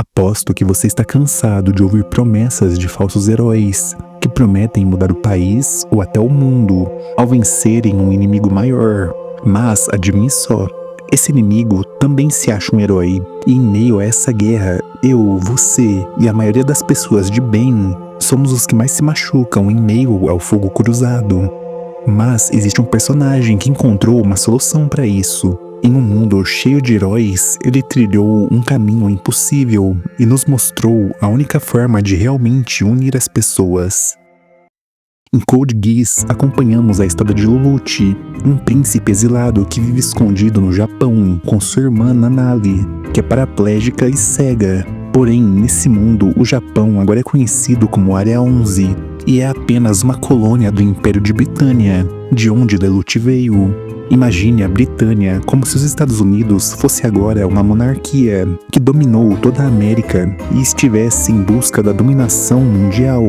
Aposto que você está cansado de ouvir promessas de falsos heróis que prometem mudar o país ou até o mundo ao vencerem um inimigo maior. Mas adivinhe só, esse inimigo também se acha um herói. E em meio a essa guerra, eu, você e a maioria das pessoas de bem somos os que mais se machucam em meio ao fogo cruzado. Mas existe um personagem que encontrou uma solução para isso. Em um mundo cheio de heróis, ele trilhou um caminho impossível e nos mostrou a única forma de realmente unir as pessoas. Em Code Geass, acompanhamos a história de Lelouch, um príncipe exilado que vive escondido no Japão com sua irmã Nanali, que é paraplégica e cega. Porém, nesse mundo, o Japão agora é conhecido como Área 11 e é apenas uma colônia do Império de Britânia, de onde Lelouch veio. Imagine a Britânia como se os Estados Unidos fosse agora uma monarquia que dominou toda a América e estivesse em busca da dominação mundial.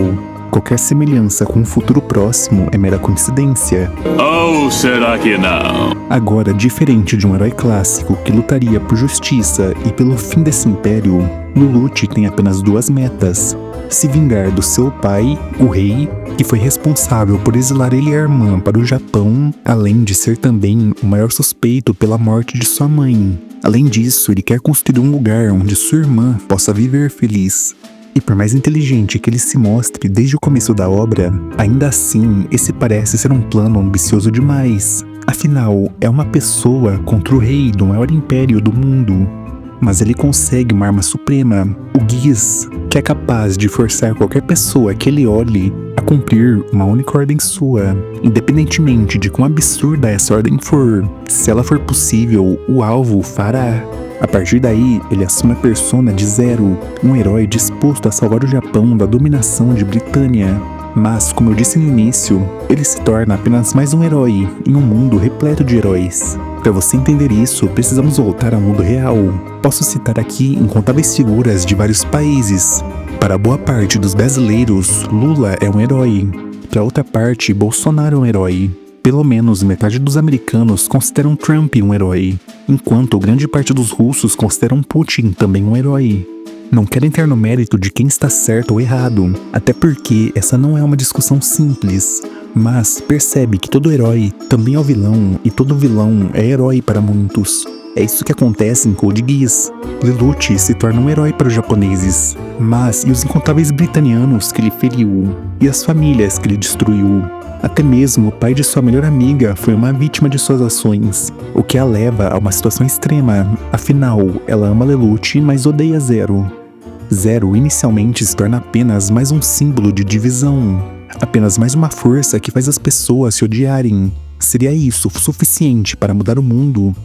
Qualquer semelhança com um futuro próximo é mera coincidência. Ou será que não? Agora, diferente de um herói clássico que lutaria por justiça e pelo fim desse império, Lelouch tem apenas duas metas: se vingar do seu pai, o rei, que foi responsável por exilar ele e a irmã para o Japão, além de ser também o maior suspeito pela morte de sua mãe. Além disso, ele quer construir um lugar onde sua irmã possa viver feliz. E por mais inteligente que ele se mostre desde o começo da obra, ainda assim, esse parece ser um plano ambicioso demais. Afinal, é uma pessoa contra o rei do maior império do mundo. Mas ele consegue uma arma suprema, o Geass, que é capaz de forçar qualquer pessoa que ele olhe a cumprir uma única ordem sua, independentemente de quão absurda essa ordem for. Se ela for possível, o alvo o fará. A partir daí, ele assume a persona de Zero, um herói disposto a salvar o Japão da dominação de Britânia. Mas, como eu disse no início, ele se torna apenas mais um herói em um mundo repleto de heróis. Para você entender isso, precisamos voltar ao mundo real. Posso citar aqui incontáveis figuras de vários países. Para boa parte dos brasileiros, Lula é um herói. Para outra parte, Bolsonaro é um herói. Pelo menos metade dos americanos consideram Trump um herói, enquanto grande parte dos russos consideram Putin também um herói. Não quero entrar no mérito de quem está certo ou errado, até porque essa não é uma discussão simples, mas percebe que todo herói também é o vilão e todo vilão é herói para muitos. É isso que acontece em Code Geass. Lelouch se torna um herói para os japoneses, mas e os incontáveis britanianos que ele feriu? E as famílias que ele destruiu? Até mesmo o pai de sua melhor amiga foi uma vítima de suas ações, o que a leva a uma situação extrema. Afinal, ela ama Lelouch, mas odeia Zero. Zero inicialmente se torna apenas mais um símbolo de divisão, apenas mais uma força que faz as pessoas se odiarem. Seria isso suficiente para mudar o mundo?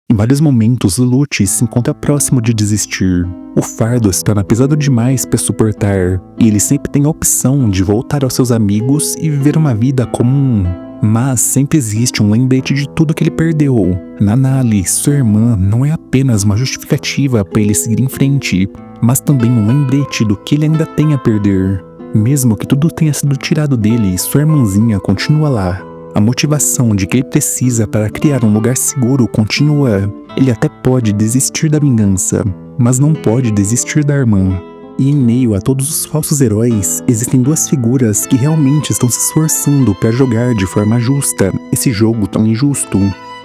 Em vários momentos, Lelouch se encontra próximo de desistir. O fardo se torna pesado demais para suportar, e ele sempre tem a opção de voltar aos seus amigos e viver uma vida comum. Mas sempre existe um lembrete de tudo que ele perdeu. Nanali, sua irmã, não é apenas uma justificativa para ele seguir em frente, mas também um lembrete do que ele ainda tem a perder. Mesmo que tudo tenha sido tirado dele, sua irmãzinha continua lá. A motivação de que ele precisa para criar um lugar seguro continua. Ele até pode desistir da vingança, mas não pode desistir da irmã. E em meio a todos os falsos heróis, existem duas figuras que realmente estão se esforçando para jogar de forma justa esse jogo tão injusto.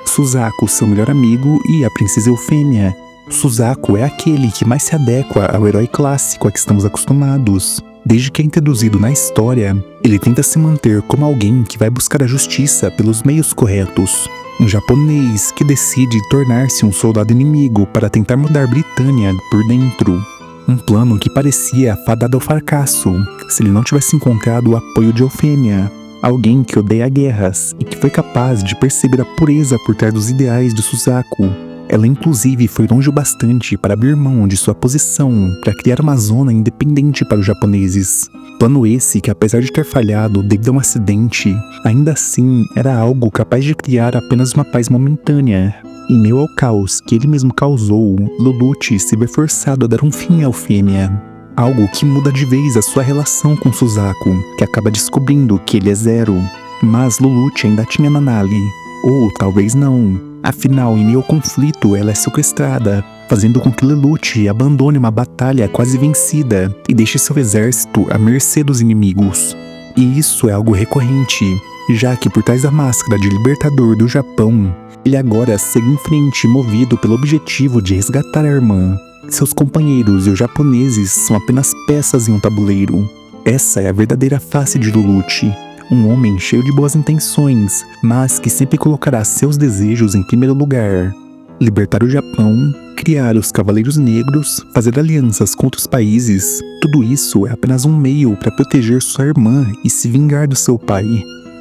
Suzaku, seu melhor amigo, e a princesa Eufêmia. Suzaku é aquele que mais se adequa ao herói clássico a que estamos acostumados. Desde que é introduzido na história, ele tenta se manter como alguém que vai buscar a justiça pelos meios corretos. Um japonês que decide tornar-se um soldado inimigo para tentar mudar Britânia por dentro. Um plano que parecia fadado ao fracasso se ele não tivesse encontrado o apoio de Eufêmia, alguém que odeia guerras e que foi capaz de perceber a pureza por trás dos ideais de Suzaku. Ela inclusive foi longe o bastante para abrir mão de sua posição para criar uma zona independente para os japoneses. Plano esse que, apesar de ter falhado devido a um acidente, ainda assim era algo capaz de criar apenas uma paz momentânea. Em meio ao caos que ele mesmo causou, Lelouch se vê forçado a dar um fim à Eufêmia. Algo que muda de vez a sua relação com Suzaku, que acaba descobrindo que ele é Zero. Mas Lelouch ainda tinha Nanali. Ou talvez não. Afinal, em meio ao conflito, ela é sequestrada, fazendo com que Lelouch abandone uma batalha quase vencida e deixe seu exército à mercê dos inimigos. E isso é algo recorrente, já que por trás da máscara de libertador do Japão, ele agora segue em frente movido pelo objetivo de resgatar a irmã. Seus companheiros e os japoneses são apenas peças em um tabuleiro. Essa é a verdadeira face de Lelouch, um homem cheio de boas intenções, mas que sempre colocará seus desejos em primeiro lugar. Libertar o Japão, criar os Cavaleiros Negros, fazer alianças com outros países, tudo isso é apenas um meio para proteger sua irmã e se vingar do seu pai.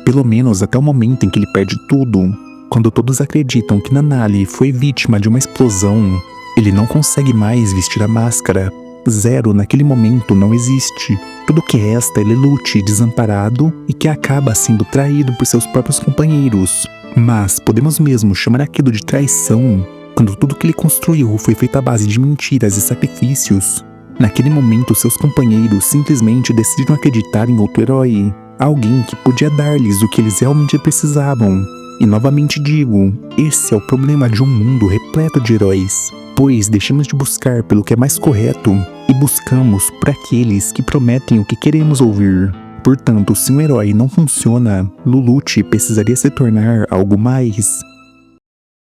Pelo menos até o momento em que ele perde tudo. Quando todos acreditam que Nanali foi vítima de uma explosão, ele não consegue mais vestir a máscara. Zero naquele momento não existe. Tudo que resta é Lelouch desamparado e que acaba sendo traído por seus próprios companheiros. Mas podemos mesmo chamar aquilo de traição quando tudo que ele construiu foi feito à base de mentiras e sacrifícios. Naquele momento, seus companheiros simplesmente decidiram acreditar em outro herói, alguém que podia dar-lhes o que eles realmente precisavam. E novamente digo, esse é o problema de um mundo repleto de heróis, pois deixamos de buscar pelo que é mais correto e buscamos por aqueles que prometem o que queremos ouvir. Portanto, se um herói não funciona, Lelouch precisaria se tornar algo mais.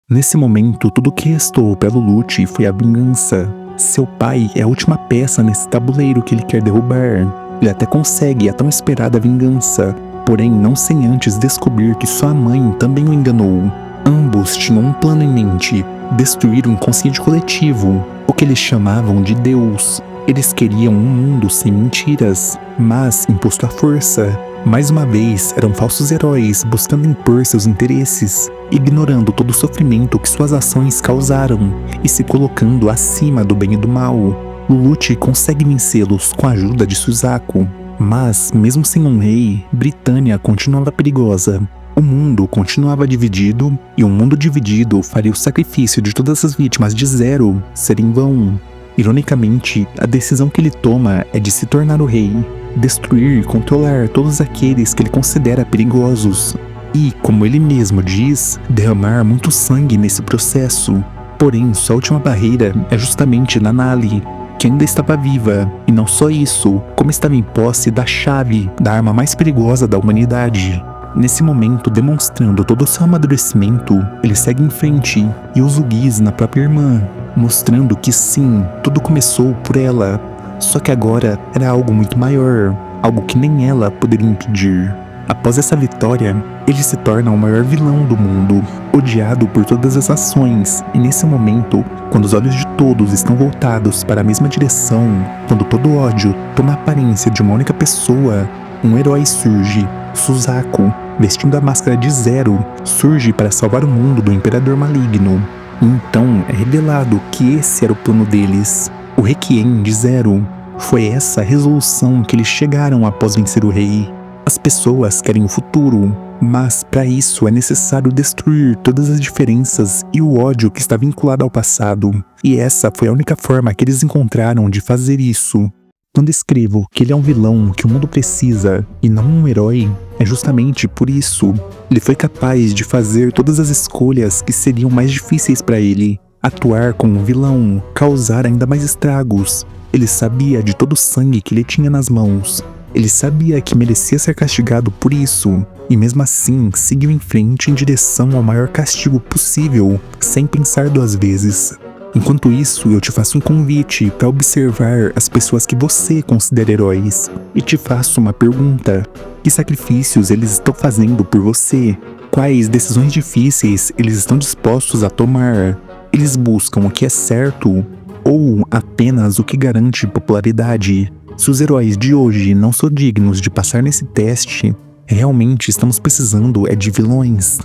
Nesse momento, tudo o que restou para Lelouch foi a vingança. Seu pai é a última peça nesse tabuleiro que ele quer derrubar. Ele até consegue a tão esperada vingança, porém não sem antes descobrir que sua mãe também o enganou. Ambos tinham um plano em mente: destruir o inconsciente coletivo, o que eles chamavam de Deus. Eles queriam um mundo sem mentiras, mas imposto à força. Mais uma vez, eram falsos heróis buscando impor seus interesses, ignorando todo o sofrimento que suas ações causaram e se colocando acima do bem e do mal. Lelouch consegue vencê-los com a ajuda de Suzaku. Mas, mesmo sem um rei, Britânia continuava perigosa. O mundo continuava dividido, e um mundo dividido faria o sacrifício de todas as vítimas de Zero ser em vão. Ironicamente, a decisão que ele toma é de se tornar o rei, destruir e controlar todos aqueles que ele considera perigosos. E, como ele mesmo diz, derramar muito sangue nesse processo. Porém, sua última barreira é justamente Nanali, que ainda estava viva, e não só isso, como estava em posse da chave da arma mais perigosa da humanidade. Nesse momento, demonstrando todo o seu amadurecimento, ele segue em frente e usa o Geese na própria irmã, mostrando que sim, tudo começou por ela, só que agora era algo muito maior, algo que nem ela poderia impedir. Após essa vitória, ele se torna o maior vilão do mundo, odiado por todas as ações, e nesse momento, quando os olhos de todos estão voltados para a mesma direção, quando todo ódio toma a aparência de uma única pessoa, um herói surge. Suzaku, vestindo a máscara de Zero, surge para salvar o mundo do Imperador Maligno. E então é revelado que esse era o plano deles, o Requiem de Zero. Foi essa a resolução que eles chegaram após vencer o rei. As pessoas querem o futuro, mas para isso é necessário destruir todas as diferenças e o ódio que está vinculado ao passado. E essa foi a única forma que eles encontraram de fazer isso. Quando escrevo que ele é um vilão que o mundo precisa e não um herói, é justamente por isso. Ele foi capaz de fazer todas as escolhas que seriam mais difíceis para ele. Atuar como um vilão, causar ainda mais estragos. Ele sabia de todo o sangue que ele tinha nas mãos. Ele sabia que merecia ser castigado por isso, e mesmo assim seguiu em frente em direção ao maior castigo possível, sem pensar duas vezes. Enquanto isso, eu te faço um convite para observar as pessoas que você considera heróis, e te faço uma pergunta: que sacrifícios eles estão fazendo por você? Quais decisões difíceis eles estão dispostos a tomar? Eles buscam o que é certo, ou apenas o que garante popularidade? Se os heróis de hoje não são dignos de passar nesse teste, realmente estamos precisando de vilões.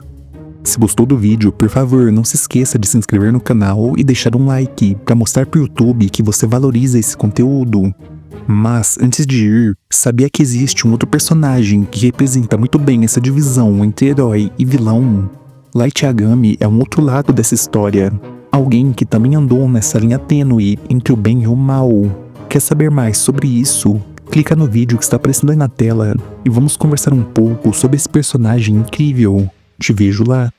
Se gostou do vídeo, por favor, não se esqueça de se inscrever no canal e deixar um like para mostrar pro YouTube que você valoriza esse conteúdo. Mas, antes de ir, sabia que existe um outro personagem que representa muito bem essa divisão entre herói e vilão? Light Yagami é um outro lado dessa história. Alguém que também andou nessa linha tênue entre o bem e o mal. Quer saber mais sobre isso? Clica no vídeo que está aparecendo aí na tela e vamos conversar um pouco sobre esse personagem incrível. Te vejo lá.